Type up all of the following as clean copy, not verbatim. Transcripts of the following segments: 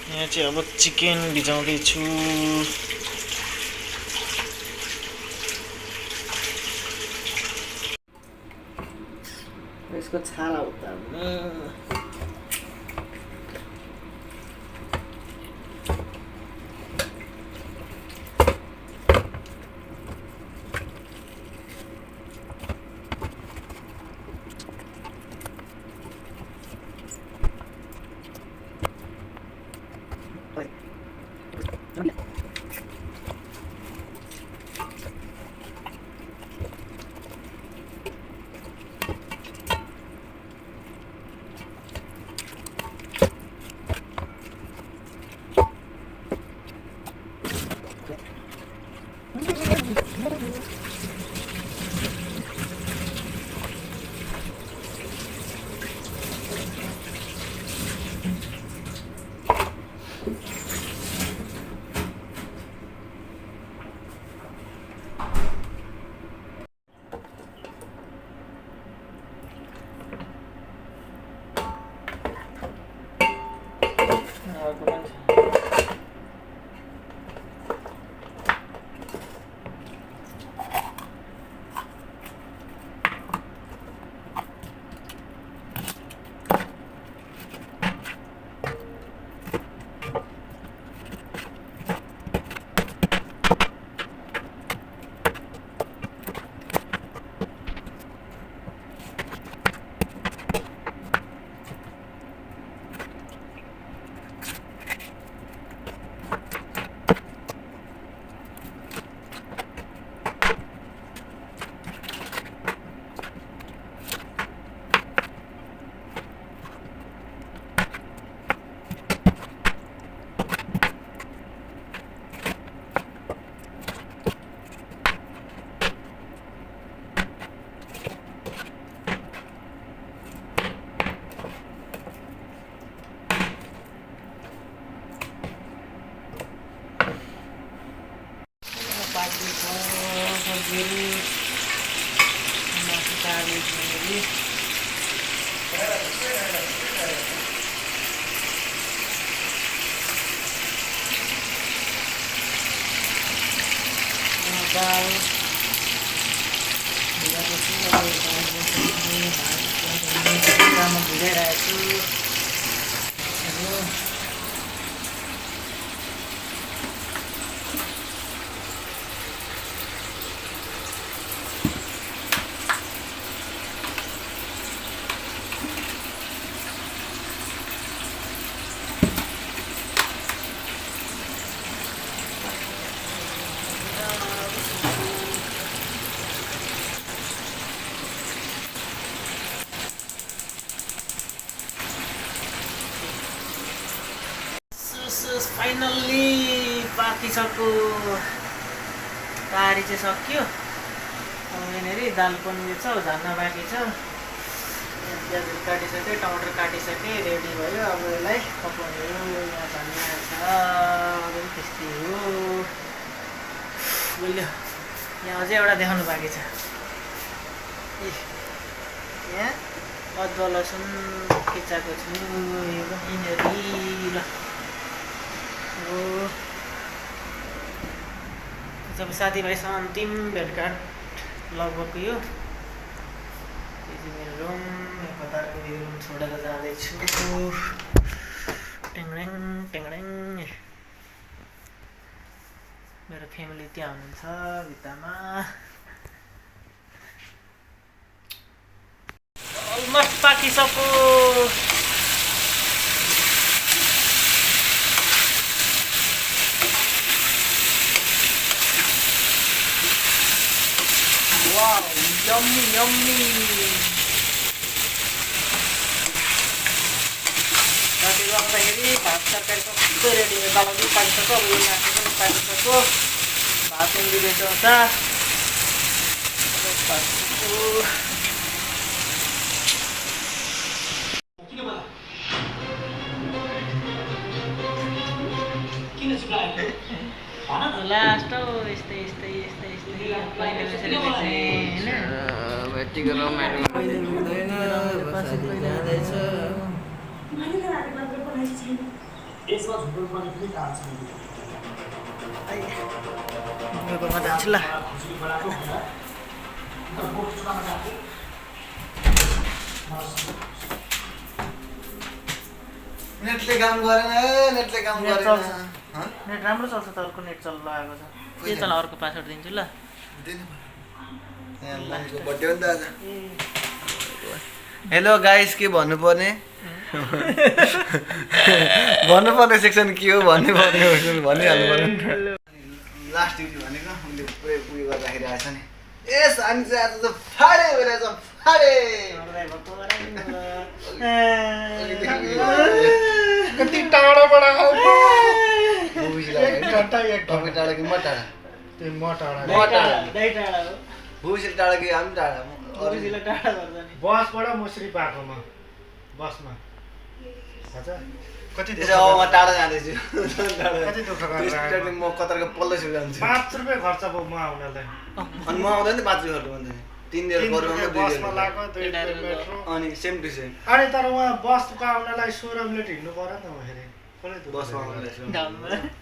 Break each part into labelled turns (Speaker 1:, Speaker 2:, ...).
Speaker 1: यहाँ चाहिँ अब चिकन भिजाउँदैछु। यसको छाला उतार्ने। फाइनल्ली पाकिसक्यो। तयारी चाहिँ सक्यो। अब यहाँनिर दाल बनिँदैछ, झान्न बाँकी छ। प्याजहरू काटिसकेँ, टमाटर काटिसकेँ, रेडी भयो। अब यसलाई पकाउने हो। यहाँ धनियाँ छ, अरू पनि त्यस्तै हो। बोल्यो यहाँ अझै एउटा देखाउनु बाँकी छ। यहाँ अदुवा लसुन खिचाएको छु। यो पनि यिनीहरू ल जब साथीभाइसँग अन्तिम भेटघाट लगभग यो मेरो रुम पतारको यो रुम छोडेर जाँदैछु। टेङडेङ टेङडेङ मेरो फ्यामिली त्यहाँ हुनुहुन्छ भित्तामा। Almost पाकिसक्यो। Wow, yummy, yummy. Nanti waktu ini भात तरकारी सबै रेडी भयो। दाल पनि पाकिसक्यो। अब यो मासु पनि पाकिसक्यो। भात पनि दिँदैछ उता। लास्ट हो यस्तै यस्तै यस्तै यस्तै पहिले यसरी
Speaker 2: यतिको रमाइलो हुँदैन। यसमा झुक्नुपर्ने पनि काम छ
Speaker 1: घरमा जान्छु ल
Speaker 2: खुसी बनाएको हुँदा बोट चुनामा जान्छु
Speaker 3: नेटले काम गरेन नेटले काम
Speaker 1: नेट
Speaker 3: गरेन
Speaker 1: चल्छ नेट राम्रो चल्छ त अर्को नेट चल्न लागेको छ के चल्न अर्को पासवर्ड दिन्छु ल
Speaker 3: लास्टको बर्थडे हो नि त आज हेलो गाइस के भन्नुपर्ने भन्नुपर्ने सेक्सन के हो भन्नुपर्ने भनिहाल्नु पर्यो लास्ट ड्युटी भनेको उसले पुरै उयो गर्दाखेरि आएछ नि ए सानी चाहिँ आज त फाडे भइरहेछ फाडे
Speaker 2: कति टाढाबाट आउँछ
Speaker 3: तपाईँ टाढा कि म टाढा
Speaker 2: त्यो म टाढा
Speaker 3: भुइँसिल टाढा कि हामी टाढा
Speaker 2: बसबाट मसरी पाएकोमा बसमा कति
Speaker 3: त्यसै अब म टाढा जाँदैछु
Speaker 2: कति दुःख गरेर
Speaker 3: म कतारको पल्लो छु जान्छु
Speaker 2: 5 रुपियाँ खर्च भयो म आउनलाई
Speaker 3: अनि म आउँदैन नि 5 रुपियाँ खर्च भन्दा 3 दिएर गरौँ
Speaker 2: 3 बसमा लाग्यो 2 मेट्रो
Speaker 3: अनि सेम टु सेम
Speaker 2: अनि तर उहाँ बसको आउनलाई 16 मिनेट हिँड्नु पर्यो नि त फेरि
Speaker 3: बसमा आउँदैछु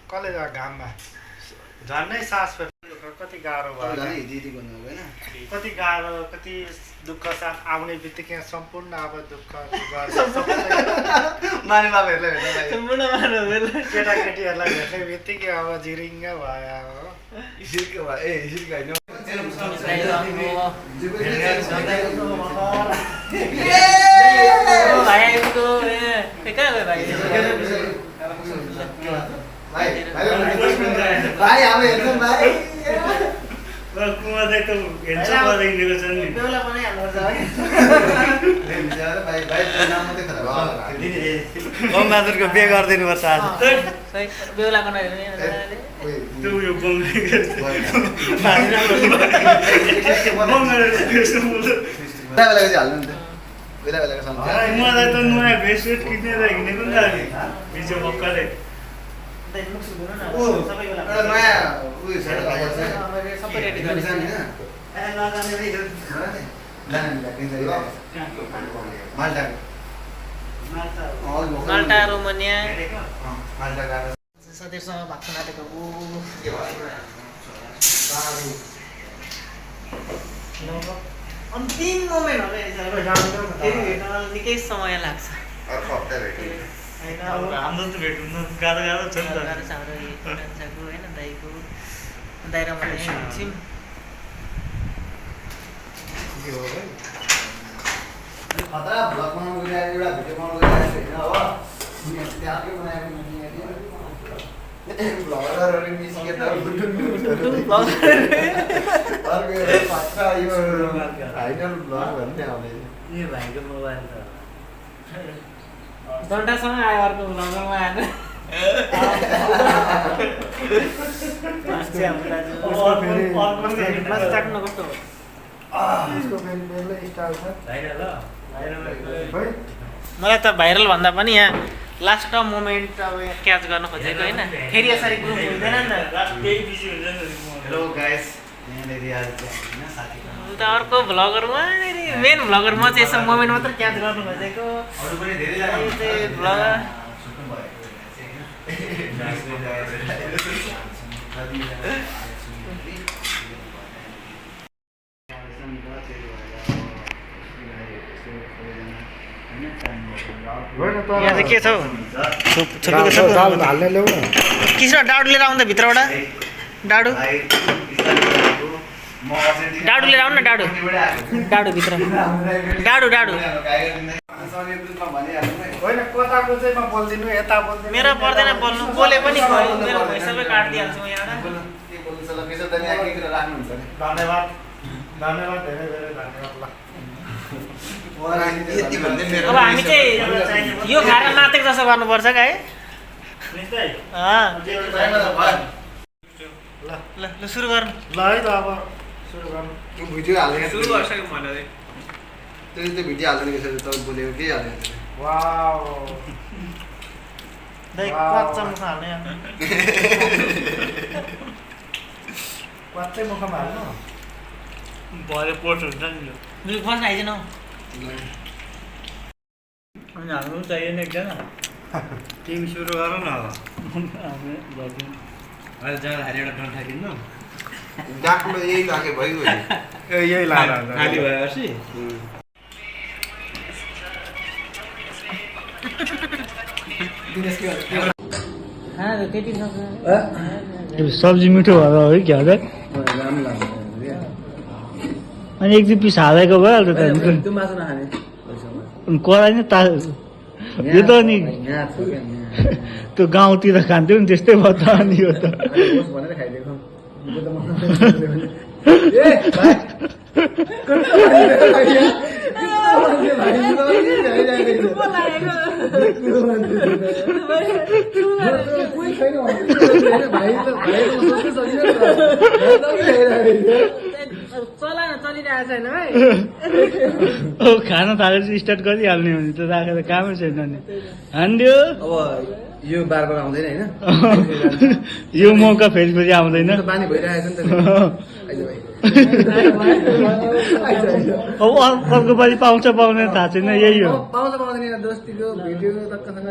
Speaker 2: कसले घाममा झन्नै सास फेर्नु कति गाह्रो भयो
Speaker 3: दिदी भन्नु होइन
Speaker 2: कति गाह्रो कति दुःख साथ आउने बित्तिकै सम्पूर्ण अब दुःख
Speaker 3: माने बाबुहरूलाई भेट्न
Speaker 2: केटाकेटीहरूलाई भेट्ने बित्तिकै अब जिरिङ्ग भयो हो
Speaker 3: हिसिरको भयो ए हिसिरको होइन भाइ अब हेर्छौँ भाइ
Speaker 2: कुमादै त हेर्छ बजाइदिएको छ नि
Speaker 1: बेहुला पनि हाल्नुपर्छ है
Speaker 3: बहादुरको बिहे गरिदिनुपर्छ आज
Speaker 1: बेहुलाको
Speaker 2: त्यो उयो
Speaker 3: बेला बेला हाल्नु नि त बेला बेलाको सम्झ
Speaker 2: मलाई त नयाँ भेस्टवेट किनेर हिँडेको नि त हिजो भर्खरै
Speaker 3: एउटा नयाँ उयो छ
Speaker 1: सबै रेडी माल्टा रोमानिया साथीहरूसँग भएको नाटेको अन्तिम मोमेन्ट हो फेरि भेट्न निकै समय लाग्छ
Speaker 2: हाम्रो त भेट्नु गाह्रो गाह्रो छ नि त
Speaker 1: हाम्रो मान्छेको होइन दाइको दाइ र मलाई हिँड्छौँ
Speaker 3: खतरा भ्लग बनाउनु गइरहेको एउटा भिडियो बनाउनु गइरहेको होइन अब त्यहाँकै बनाएको भ्लगरहरू निस्के त अर्को एउटा खतरा यो फाइनल भ्लग भन्ने आउँदैछ
Speaker 2: यो भाइको मोबाइल त
Speaker 1: डन्डासँग आयो अर्को भ्लगरमा आएर चाट्नु कस्तो हो मलाई त भाइरल भन्दा पनि यहाँ लास्ट मोमेन्ट अब क्याच गर्न खोजेको होइन फेरि यसरी ग्रुप हुँदैन नि
Speaker 3: हेलो गाइस यहाँनिर आज चाहिँ साथीको
Speaker 1: त अर्को भ्लगरमा मेन भ्लगर म चाहिँ यसो मोमेन्ट मात्र क्याच गर्नु खोजेको
Speaker 3: अरू पनि धेरैजना
Speaker 1: यो चाहिँ भ्लगर यहाँ चाहिँ के छ हौ
Speaker 2: हाल्ने ल्याउ न
Speaker 1: किसो डाडु लिएर आउँदा भित्रबाट डाडु डाडु लिएर आउनु न डाडु डाडु भित्र डाडु डाडु
Speaker 2: होइन कताको चाहिँ म बोल्दिनु यता बोल्दिनु
Speaker 1: मेरो पर्दैन बोल्नु बोले पनि भयो मेरो भोइस सबै काटिदिइहाल्छु म यहाँबाट
Speaker 2: धन्यवाद धन्यवाद धेरै धेरै धन्यवाद ल
Speaker 1: अब हामी चाहिँ यो खाएर मातेको जस्तो गर्नुपर्छ क्या है ल ल सुरु गर्नु
Speaker 2: ल है त अब सुरु गर्नु
Speaker 3: भिडियो हाल्ने सुरु गर्छ मैले त्यो भिडियो हाल्ने कसरी तपाईँ बोलेको के हाल्ने
Speaker 2: वाउ
Speaker 1: दाइ क्वाच चम्च हाल्ने
Speaker 2: क्वाचै मुखमा हाल्नु
Speaker 4: भरे पोट हुन्छ नि यो
Speaker 1: क्वाच आइदिनु
Speaker 4: अनि हाल्नु चाहिएन एकजना
Speaker 2: तिमी सुरु गर न अब
Speaker 4: हामी गर्छौँ।
Speaker 2: अहिले जाँदाखेरि एउटा डन्ठा किन्नु
Speaker 3: डाक्लो यही लागे भइगयो नि।
Speaker 2: यही लाएर खाली भएपछि
Speaker 1: खाना त त्यति सक्छ
Speaker 4: यो सब्जी मिठो भएर हो कि क्या
Speaker 3: राम्रो लाग्छ
Speaker 4: अनि एक दुई पिस हालेको भइहाल्छ त
Speaker 3: त्यो मासु नखाने
Speaker 4: अनि कराई नै ता यो त अनि
Speaker 3: यहाँ छ क्या
Speaker 4: त्यो गाउँतिर खान्थ्यो नि त्यस्तै भयो त अनि यो त
Speaker 3: होस् भनेर खाइदिएको ए भाइ
Speaker 1: चलिरहेको छैन है
Speaker 4: खाना थालेपछि स्टार्ट गरिहाल्ने हो भने त राखेर कामै छैन नि हान्दियो
Speaker 3: अब यो बार आउँदैन होइन
Speaker 4: यो मौका फेरि फेरि आउँदैन
Speaker 3: बानी भइरहेको छ नि त
Speaker 4: अब अर्को पालि पाउँछ पाउँदैन थाहा छैन यही हो
Speaker 3: पाउँछ पाउँदैन दोस्तीको भिडियो टक्कसँग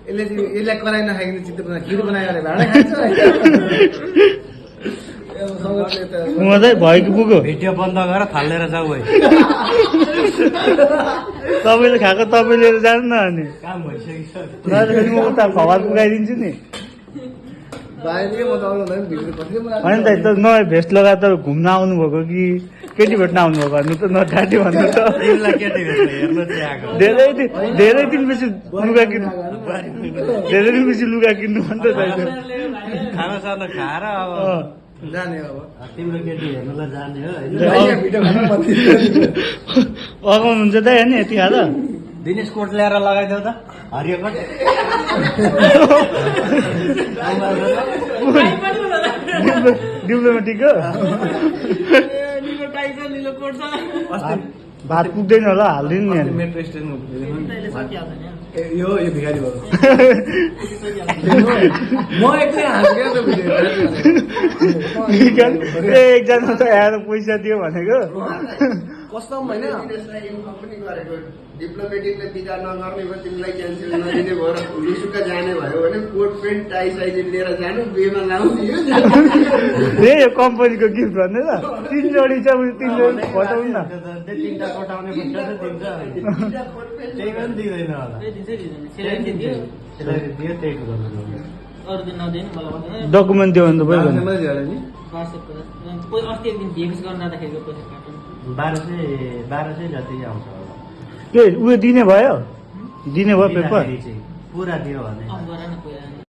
Speaker 3: यसलाई कराई नखाइकन चित्त बनाएर खिर बनाएर भाँडा खान्छ
Speaker 4: उहाँ चाहिँ भएको पुग्यो
Speaker 2: भिडियो बन्द गरेर थालेर जाऊ है
Speaker 4: तपाईँले खाएको तपाईँ लिएर जानु न अनि
Speaker 2: काम भइसकेको छ
Speaker 4: नत्र म उता खबर पुगाइदिन्छु नि
Speaker 3: भाइले म त आउनु हुँदैन भिडियो कति
Speaker 4: होइन त त नयाँ भेस्ट लगाएर त घुम्न आउनुभएको कि केटी भेट्न आउनुभएको भन्नु त नटाटी भन्नु त
Speaker 2: तिमीलाई केटी हेर्नु चाहिँ आएको
Speaker 4: धेरै दिनपछि लुगा किन्नु धेरै दिनपछि लुगा किन्नु भन्नु त
Speaker 2: खाना साना खाएर अब
Speaker 3: जाने अब
Speaker 2: तिम्रो केटी हेर्नुलाई जाने हो होइन
Speaker 3: भिडियो खान
Speaker 4: अगाउनुहुन्छ त होइन यति खाँदा
Speaker 2: दिनेश कोट ल्याएर लगाइदेऊ त हरियो कोट
Speaker 4: डिप्लोमेटिकको भात पुग्दैन होला हालिदिनु नि अनि
Speaker 3: मेट्रो स्टेसनमा यो भिखारी भयो म एक्लै हाँस्यो क्या भिडियो
Speaker 4: एकजना त आएर पैसा दियो भनेको
Speaker 3: कस्तो होइन
Speaker 5: डिप्लोमेटिकले विदा नगर्ने भयो तिमीलाई क्यान्सल नदिने भयो लुसुक्का जाने भयो भने कोट पेन्ट टाई साइज लिएर जानु बेमा लाउने
Speaker 4: ए यो कम्पनीको गिफ्ट भन्ने त 3 जोडी छ 3 जोडी घटाउनु न
Speaker 2: तिनवटा कोटाउने पैसा चाहिँ दिन्छ त्यही पनि दिँदैन होला दियो त्यही गर्नु
Speaker 1: अरू दिन नदिनु मलाई भन्दैन
Speaker 4: डकुमेन्ट दियो भने त भइगयो नि।
Speaker 1: कोही अस्ति एक दिन भेक्स गर्न जाँदाखेरिको पैसा काट्नु
Speaker 2: 1200 जति आउँछ होला
Speaker 4: के उयो दिने भयो पेपर
Speaker 2: पुरा दियो भने
Speaker 1: अफ गर न कोही